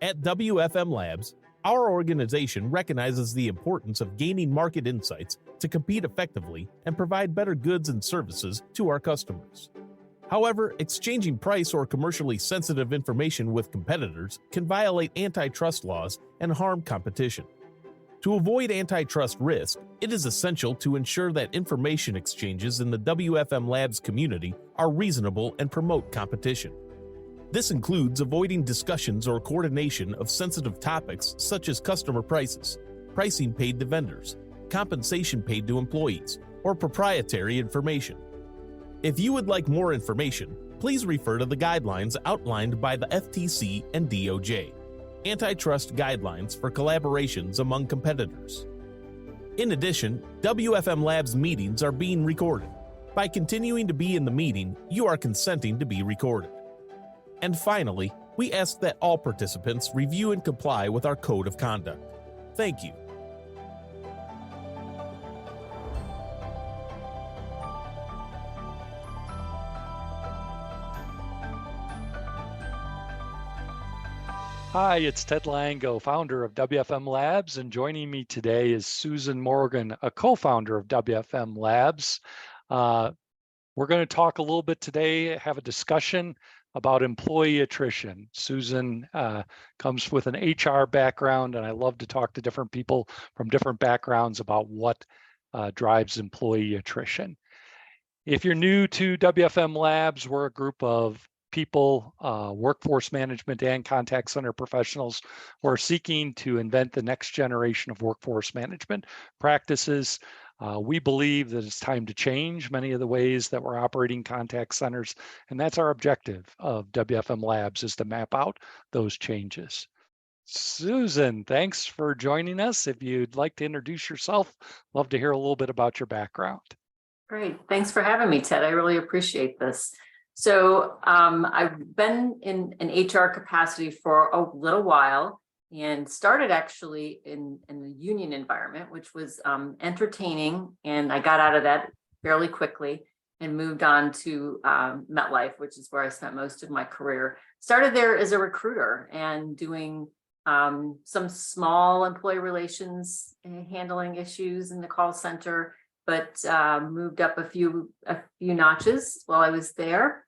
At WFM Labs, our organization recognizes the importance of gaining market insights to compete effectively and provide better goods and services to our customers. However, exchanging price or commercially sensitive information with competitors can violate antitrust laws and harm competition. To avoid antitrust risk, it is essential to ensure that information exchanges in the WFM Labs community are reasonable and promote competition. This includes avoiding discussions or coordination of sensitive topics such as customer prices, pricing paid to vendors, compensation paid to employees, or proprietary information. If you would like more information, please refer to the guidelines outlined by the FTC and DOJ, Antitrust Guidelines for Collaborations Among Competitors. In addition, WFM Labs meetings are being recorded. By continuing to be in the meeting, you are consenting to be recorded. And finally, we ask that all participants review and comply with our code of conduct. Thank you. Hi, it's Ted Lango, founder of WFM Labs, and joining me today is Susan Morgan, a co-founder of WFM Labs. We're going to talk a little bit today, have a discussion about employee attrition. Susan comes with an HR background, and I love to talk to different people from different backgrounds about what drives employee attrition. If you're new to WFM Labs, we're a group of people, workforce management and contact center professionals who are seeking to invent the next generation of workforce management practices. We believe that it's time to change many of the ways that we're operating contact centers, and that's our objective of WFM Labs, is to map out those changes. Susan, thanks for joining us. If you'd like to introduce yourself, love to hear a little bit about your background. Great, thanks for having me, Ted. I really appreciate this. So I've been in an HR capacity for a little while, and started actually in the union environment, which was entertaining. And I got out of that fairly quickly and moved on to MetLife, which is where I spent most of my career. Started there as a recruiter and doing some small employee relations and handling issues in the call center, but moved up a few notches while I was there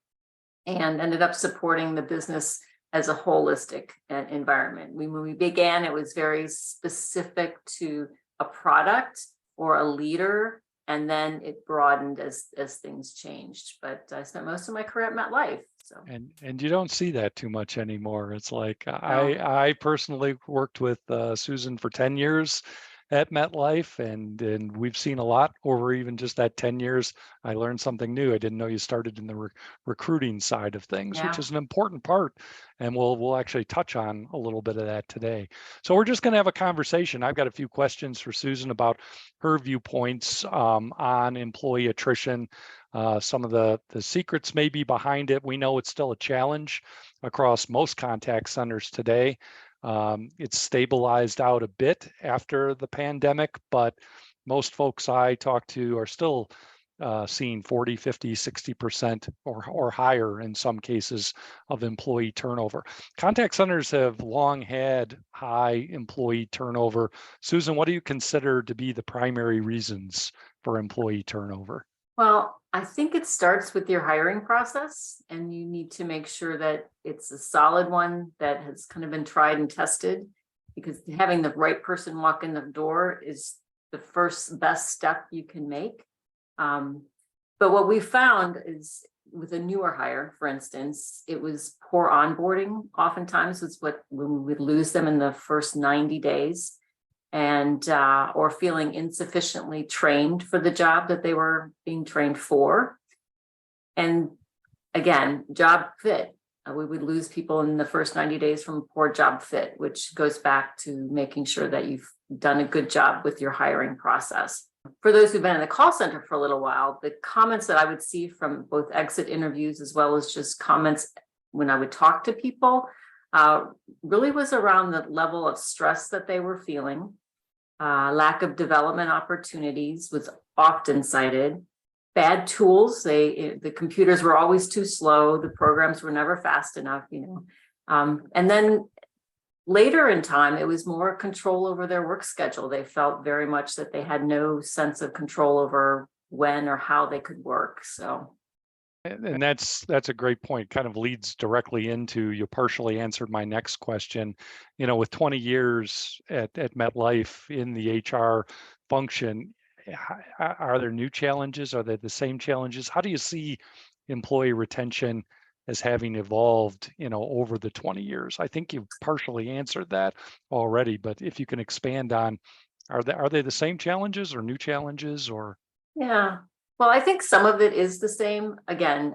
and ended up supporting the business as a holistic environment. When we began, it was very specific to a product or a leader, and then it broadened as things changed. But I spent most of my career at MetLife. So. And you don't see that too much anymore. It's like, no. I personally worked with Susan for 10 years at MetLife, and we've seen a lot over even just that 10 years. I learned something new. I didn't know you started in the recruiting side of things, which is an important part, and we'll actually touch on a little bit of that today. So we're just going to have a conversation. I've got a few questions for Susan about her viewpoints on employee attrition. Some of the secrets may be behind it. We know it's still a challenge across most contact centers today. It's stabilized out a bit after the pandemic, but most folks I talk to are still seeing 40, 50, 60% or higher in some cases of employee turnover. Contact centers have long had high employee turnover. Susan, what do you consider to be the primary reasons for employee turnover? Well, I think it starts with your hiring process, and you need to make sure that it's a solid one that has kind of been tried and tested, because having the right person walk in the door is the first best step you can make. But what we found is with a newer hire, for instance, it was poor onboarding. Oftentimes was when we would lose them in the first 90 days. And or feeling insufficiently trained for the job that they were being trained for. And again, job fit. We would lose people in the first 90 days from poor job fit, which goes back to making sure that you've done a good job with your hiring process. For those who've been in the call center for a little while, the comments that I would see from both exit interviews as well as just comments when I would talk to people really was around the level of stress that they were feeling. Lack of development opportunities was often cited. Bad tools, the computers were always too slow. The programs were never fast enough, And then later in time, it was more control over their work schedule. They felt very much that they had no sense of control over when or how they could work. So, And that's a great point. Kind of leads directly into, you partially answered my next question. You know, with 20 years at MetLife in the HR function, are there new challenges? Are they the same challenges? How do you see employee retention as having evolved, you know, over the 20 years? I think you've partially answered that already, but if you can expand on, are they the same challenges or new challenges or? yeah. Well, I think some of it is the same. Again,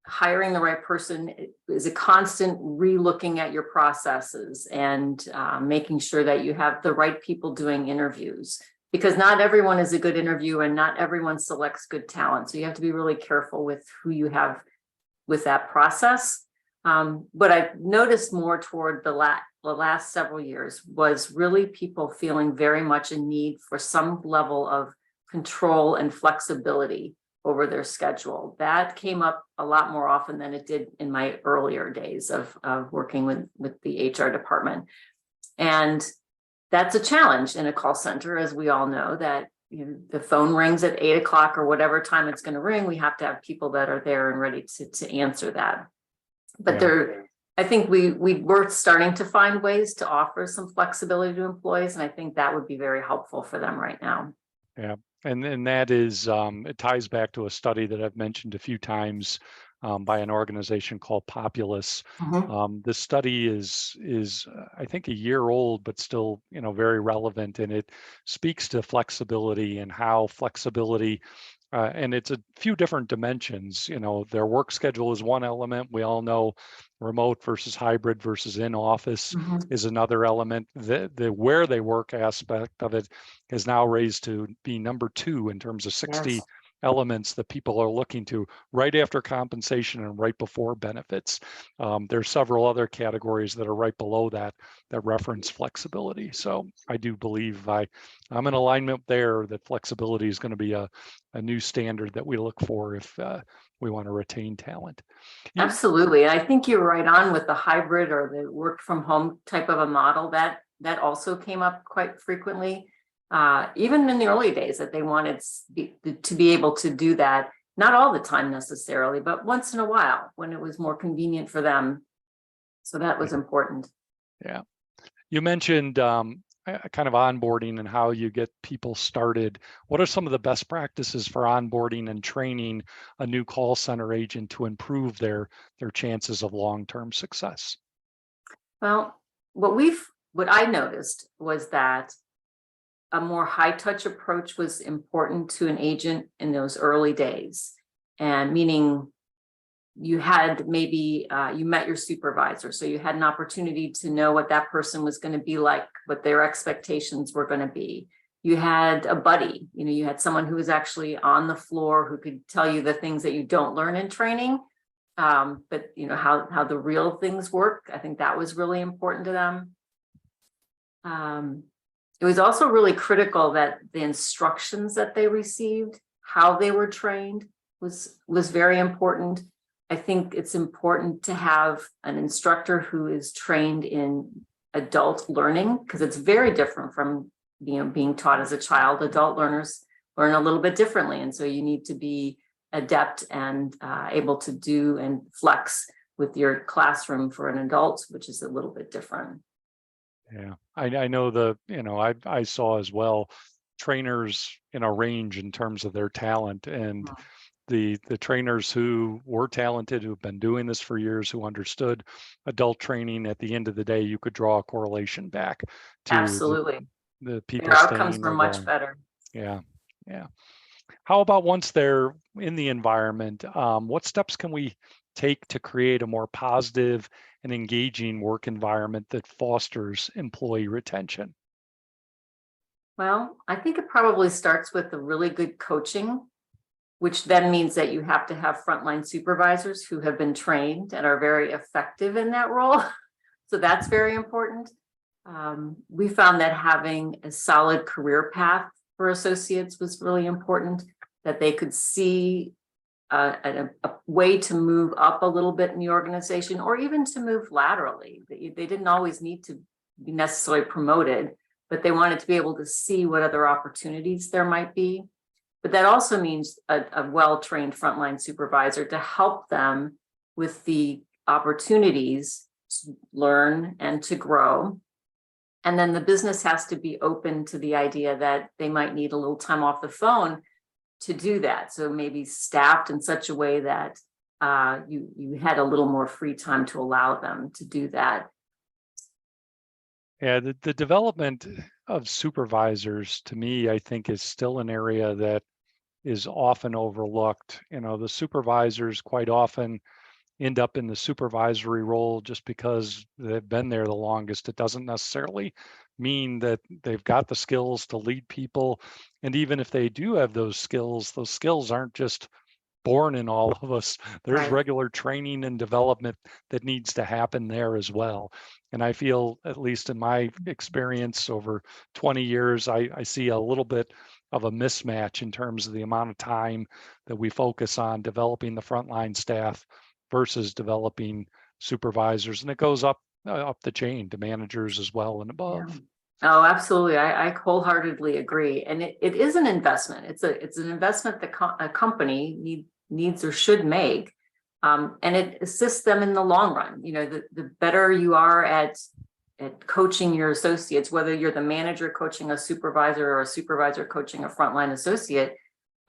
hiring the right person is a constant re-looking at your processes and making sure that you have the right people doing interviews, because not everyone is a good interviewer and not everyone selects good talent. So you have to be really careful with who you have with that process. But I've noticed more toward the last several years was really people feeling very much a need for some level of control and flexibility over their schedule. That came up a lot more often than it did in my earlier days of working with the HR department. And that's a challenge in a call center, as we all know, that the phone rings at 8 o'clock or whatever time it's going to ring. We have to have people that are there and ready to answer that. But I think we were starting to find ways to offer some flexibility to employees, and I think that would be very helpful for them right now. Yeah. And that is, it ties back to a study that I've mentioned a few times by an organization called Populous. The study is I think a year old, but still, you know, very relevant, and it speaks to flexibility and how flexibility, and it's a few different dimensions. You know, their work schedule is one element. We all know remote versus hybrid versus in office is another element. The where they work aspect of it is now raised to be number 2 in terms of 60 Yes. elements that people are looking to, right after compensation and right before benefits. There's several other categories that are right below that reference flexibility. So I do believe I'm in alignment there that flexibility is going to be a new standard that we look for if we want to retain talent. Absolutely. I think you're right on with the hybrid or the work from home type of a model. That also came up quite frequently, even in the early days, that they wanted to be able to do that, not all the time necessarily, but once in a while when it was more convenient for them. So that was important. Yeah. You mentioned kind of onboarding and how you get people started. What are some of the best practices for onboarding and training a new call center agent to improve their chances of long-term success? Well, what I noticed was that a more high touch approach was important to an agent in those early days. And meaning you had maybe you met your supervisor, so you had an opportunity to know what that person was going to be like, what their expectations were going to be. You had a buddy, you had someone who was actually on the floor who could tell you the things that you don't learn in training, but how the real things work. I think that was really important to them. It was also really critical that the instructions that they received, how they were trained, was very important. I think it's important to have an instructor who is trained in adult learning, because it's very different from being taught as a child. Adult learners learn a little bit differently, and so you need to be adept and able to do and flex with your classroom for an adult, which is a little bit different. Yeah, I know I saw as well trainers in a range in terms of their talent, and the trainers who were talented, who've been doing this for years, who understood adult training, at the end of the day, you could draw a correlation back to Absolutely. the people Their outcomes staying were or much going. better. Yeah. How about once they're in the environment, what steps can we take to create a more positive and engaging work environment that fosters employee retention? Well, I think it probably starts with the really good coaching, which then means that you have to have frontline supervisors who have been trained and are very effective in that role. So that's very important. We found that having a solid career path for associates was really important, that they could see a way to move up a little bit in the organization, or even to move laterally. They didn't always need to be necessarily promoted, but they wanted to be able to see what other opportunities there might be. But that also means a well-trained frontline supervisor to help them with the opportunities to learn and to grow. And then the business has to be open to the idea that they might need a little time off the phone to do that. So maybe staffed in such a way that you had a little more free time to allow them to do that. Yeah, the development of supervisors, to me, I think is still an area that is often overlooked. The supervisors quite often end up in the supervisory role just because they've been there the longest. It doesn't necessarily mean that they've got the skills to lead people. And even if they do have those skills aren't just born in all of us. There's Right. regular training and development that needs to happen there as well. And I feel, at least in my experience over 20 years, I see a little bit of a mismatch in terms of the amount of time that we focus on developing the frontline staff versus developing supervisors. And it goes up the chain to managers as well and above. Yeah. Oh, absolutely. I wholeheartedly agree. And it is an investment. It's an investment that a company needs or should make. And it assists them in the long run. The better you are at coaching your associates, whether you're the manager coaching a supervisor or a supervisor coaching a frontline associate,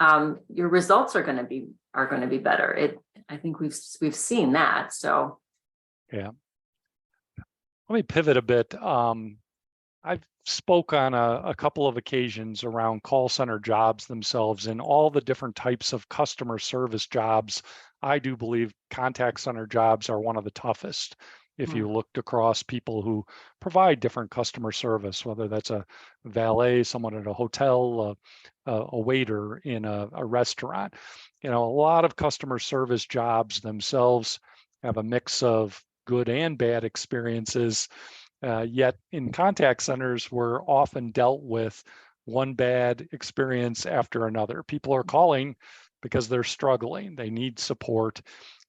your results are going to be better. I think we've seen that. So yeah. Let me pivot a bit. I've spoke on a couple of occasions around call center jobs themselves and all the different types of customer service jobs. I do believe contact center jobs are one of the toughest. If you looked across people who provide different customer service, whether that's a valet, someone at a hotel, a waiter in a restaurant, a lot of customer service jobs themselves have a mix of good and bad experiences. Yet in contact centers, we're often dealt with one bad experience after another. People are calling because they're struggling, they need support,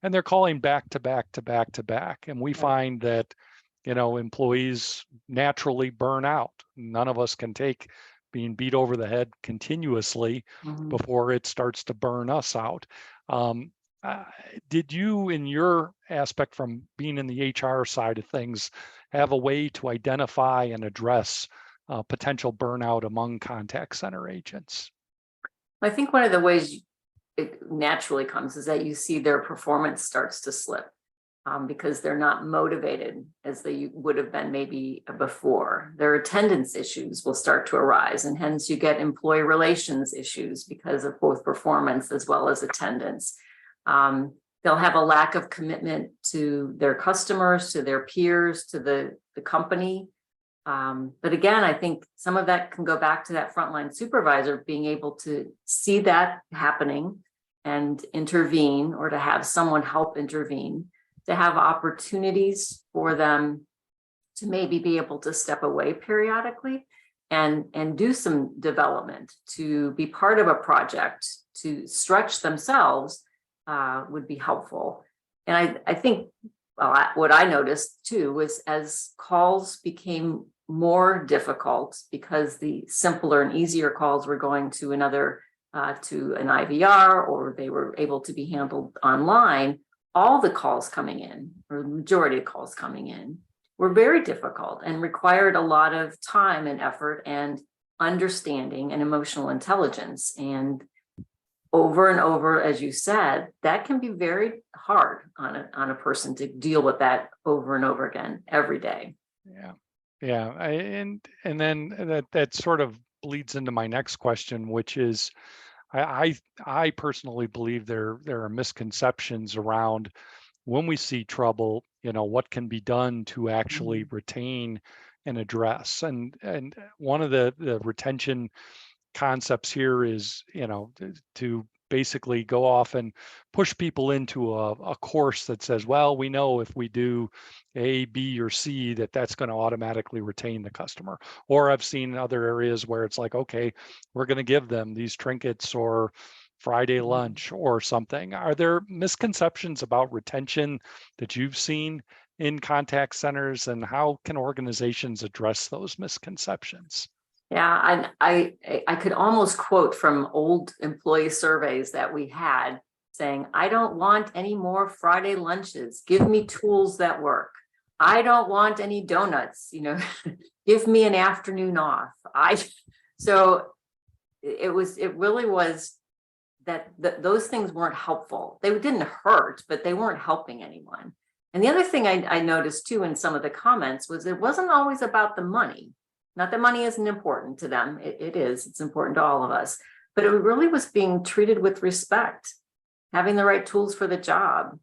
and they're calling back to back to back to back. And we find that, employees naturally burn out. None of us can take being beat over the head continuously before it starts to burn us out. Did you, in your aspect from being in the HR side of things, have a way to identify and address potential burnout among contact center agents? I think one of the ways it naturally comes is that you see their performance starts to slip because they're not motivated as they would have been maybe before. Their attendance issues will start to arise, and hence you get employee relations issues because of both performance as well as attendance. They'll have a lack of commitment to their customers, to their peers, to the company. But again, I think some of that can go back to that frontline supervisor being able to see that happening and intervene, or to have someone help intervene, to have opportunities for them to maybe be able to step away periodically and do some development, to be part of a project, to stretch themselves would be helpful. And I think what I noticed too was as calls became more difficult because the simpler and easier calls were going to an IVR, or they were able to be handled online, all the calls coming in, or the majority of calls coming in, were very difficult and required a lot of time and effort and understanding and emotional intelligence. And over and over, as you said, that can be very hard on a person to deal with that over and over again every day. Yeah. And then that sort of bleeds into my next question, which is, I personally believe there are misconceptions around when we see trouble, what can be done to actually retain and address. And one of the retention concepts here is, to basically go off and push people into a course that says, well, we know if we do A, B, or C, that's going to automatically retain the customer. Or I've seen other areas where it's like, okay, we're going to give them these trinkets or Friday lunch or something. Are there misconceptions about retention that you've seen in contact centers, and how can organizations address those misconceptions? Yeah, I could almost quote from old employee surveys that we had saying, I don't want any more Friday lunches. Give me tools that work. I don't want any donuts, give me an afternoon off. So it really was that those things weren't helpful. They didn't hurt, but they weren't helping anyone. And the other thing I noticed too in some of the comments was it wasn't always about the money. Not that money isn't important to them. It is. It's important to all of us. But it really was being treated with respect, having the right tools for the job,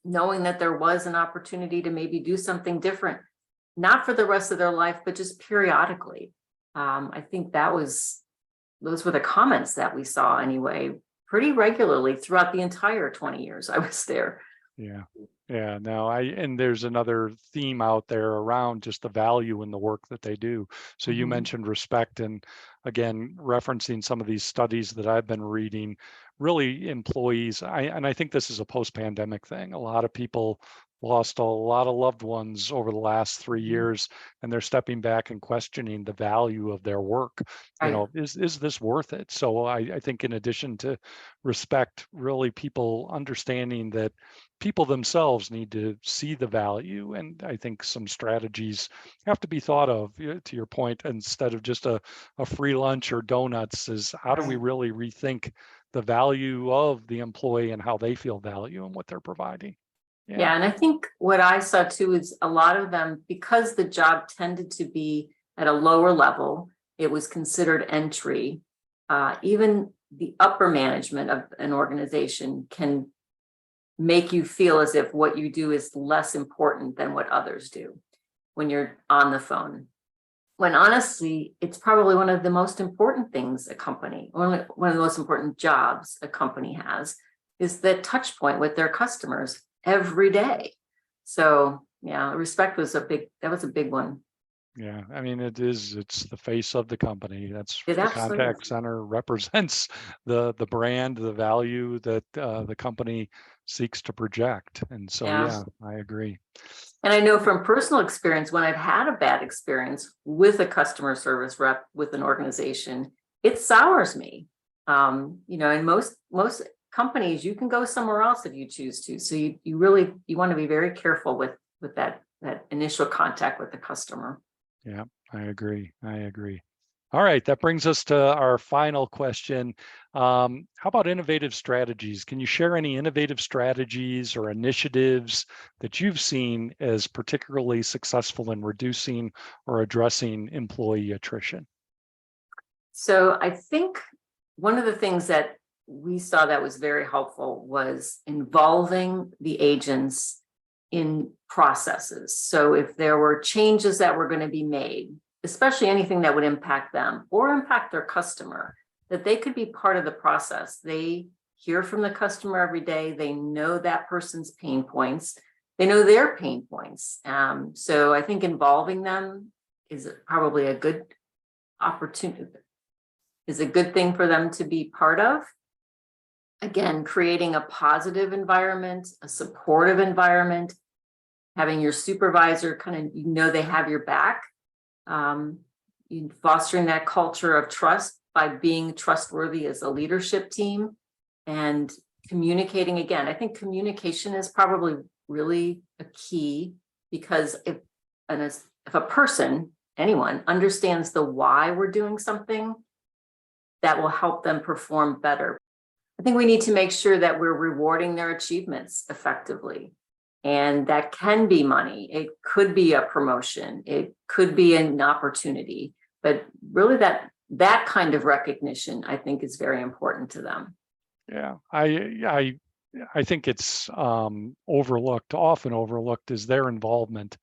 knowing that there was an opportunity to maybe do something different, not for the rest of their life, but just periodically. I think those were the comments that we saw anyway, pretty regularly throughout the entire 20 years I was there. Yeah. Yeah, no, and there's another theme out there around just the value in the work that they do. So you mentioned respect, and again, referencing some of these studies that I've been reading, really employees, I think this is a post-pandemic thing. A lot of people lost a lot of loved ones over the last 3 years, and they're stepping back and questioning the value of their work. Right. Is this worth it? So I think in addition to respect, really people understanding that people themselves need to see the value, and I think some strategies have to be thought of, to your point, instead of just a free lunch or donuts, is how do we really rethink the value of the employee and how they feel value and what they're providing. Yeah, and I think what I saw too is a lot of them, because the job tended to be at a lower level, it was considered entry. Even the upper management of an organization can make you feel as if what you do is less important than what others do when you're on the phone. When honestly, it's probably one of the most important things a company, one of the most important jobs a company has, is the touch point with their customers every day. So yeah, respect was a big one. Yeah, I mean, it's the face of the company. That's It the absolutely contact is. center represents the brand, the value that the company seeks to project. And so, Yeah. yeah, I agree. And I know from personal experience, when I've had a bad experience with a customer service rep with an organization, it sours me. In most companies, you can go somewhere else if you choose to. So you want to be very careful with that initial contact with the customer. Yeah, I agree. All right, that brings us to our final question. How about innovative strategies? Can you share any innovative strategies or initiatives that you've seen as particularly successful in reducing or addressing employee attrition? So I think one of the things that we saw that was very helpful was involving the agents in processes. So if there were changes that were going to be made, especially anything that would impact them or impact their customer, that they could be part of the process. They hear from the customer every day. They know that person's pain points. They know their pain points. So I think involving them is probably a good opportunity, is a good thing for them to be part of. Again, creating a positive environment, a supportive environment, having your supervisor they have your back. Fostering that culture of trust by being trustworthy as a leadership team, and communicating. Again, I think communication is probably really a key, because if a person, anyone, understands the why we're doing something, that will help them perform better. I think we need to make sure that we're rewarding their achievements effectively. And that can be money. It could be a promotion. It could be an opportunity. But really that kind of recognition, I think, is very important to them. Yeah, I think it's often overlooked, is their involvement.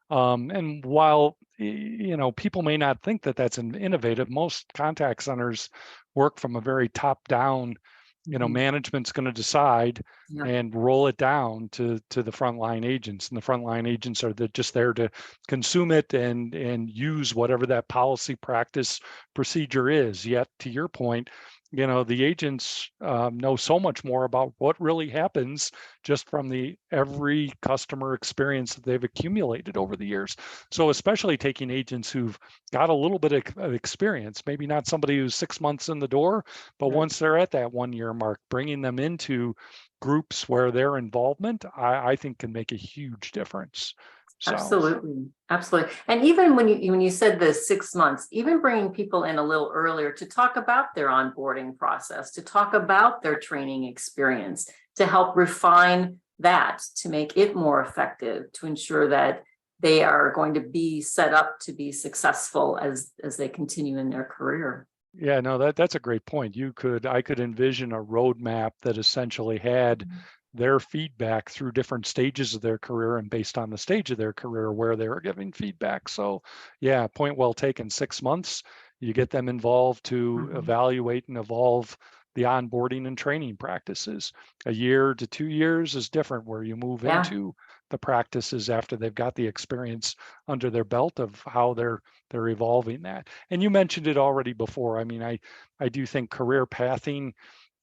And while people may not think that that's innovative, most contact centers work from a very top-down. Management's going to decide and roll it down to the frontline agents, and the frontline agents are just there to consume it and use whatever that policy, practice, procedure is. Yet, to your point, the agents know so much more about what really happens just from every customer experience that they've accumulated over the years. So especially taking agents who've got a little bit of experience, maybe not somebody who's 6 months in the door, but Right. once they're at that 1 year mark, bringing them into groups where their involvement, I think, can make a huge difference. So, Absolutely. Absolutely. And even when you said the 6 months, even bringing people in a little earlier to talk about their onboarding process, to talk about their training experience, to help refine that, to make it more effective, to ensure that they are going to be set up to be successful as they continue in their career. yeah, no, that's a great point. I could envision a roadmap that essentially had their feedback through different stages of their career, and based on the stage of their career where they were giving feedback. So yeah, point well taken. 6 months, you get them involved to evaluate and evolve the onboarding and training practices. A year to 2 years is different, where you move Yeah. into the practices after they've got the experience under their belt of how they're evolving that. And you mentioned it already before. I mean, I do think career pathing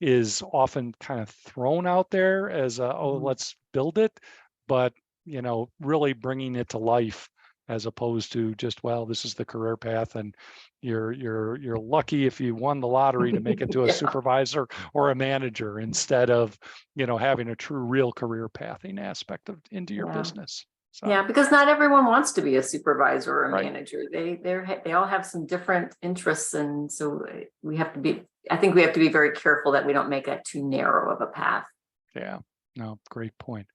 is often kind of thrown out there as let's build it, but really bringing it to life, as opposed to just, well, this is the career path, and you're lucky if you won the lottery to make it to a Yeah. supervisor or a manager, instead of having a true real career pathing aspect into your Yeah. business. So, Yeah, because not everyone wants to be a supervisor or a Right. manager. They all have some different interests, and so I think we have to be very careful that we don't make that too narrow of a path. Yeah, no, great point.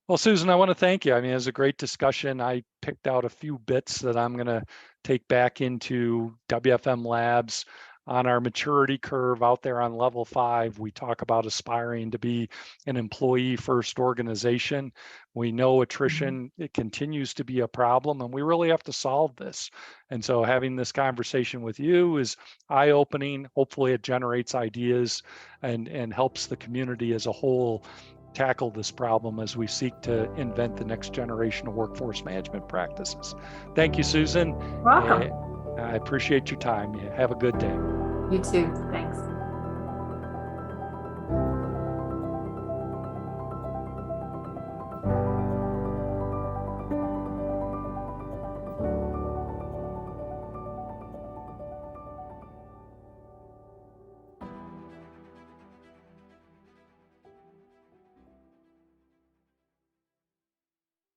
Well, Susan, I want to thank you. I mean, it was a great discussion. I picked out a few bits that I'm going to take back into WFM Labs. On our maturity curve out there on level 5, we talk about aspiring to be an employee first organization. We know attrition, it continues to be a problem, and we really have to solve this. And so having this conversation with you is eye-opening. Hopefully it generates ideas and helps the community as a whole tackle this problem as we seek to invent the next generation of workforce management practices. Thank you, Susan. Welcome. I appreciate your time. Have a good day. You too. Thanks.